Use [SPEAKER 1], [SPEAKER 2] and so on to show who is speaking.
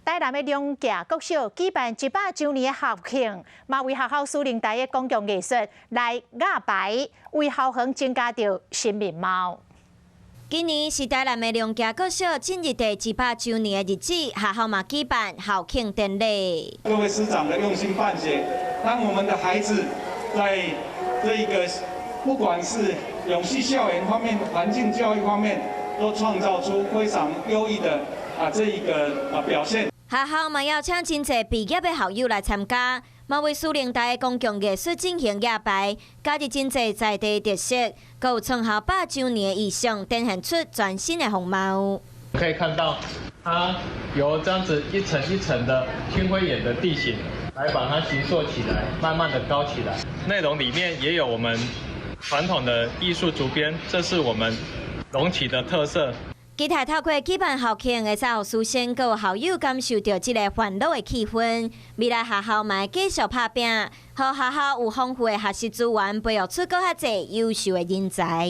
[SPEAKER 1] 台南的两架国小举办100周年的校庆，嘛为学校司令台的公共艺术来压牌，为校园增加着新面貌。
[SPEAKER 2] 今年是台南的两架国小进入第100周年的日子，学校嘛举办校庆典礼。
[SPEAKER 3] 各位师长的用心办学，当我们的孩子在这个不管是永续校园方面、环境教育方面，都创造出非常优异的这一个表现。
[SPEAKER 2] 学校嘛邀请真侪毕业的校友来参加，嘛为司令台的公共艺术进行压牌，加入真侪在地特色，佮有创校100周年的意象，展现出全新的风貌。
[SPEAKER 4] 可以看到，它由这样子一层一层的军徽眼的地形来把它形塑起来，慢慢的高起来。内容里面也有我们传统的艺术竹编，这是我们龙崎的特色。
[SPEAKER 2] 期待透过举办校庆，会使让师生佮校友感受到这个欢乐的气氛。未来学校嘛会继续打拼，让学校有丰富的学习资源，培育出更较侪优秀的人才。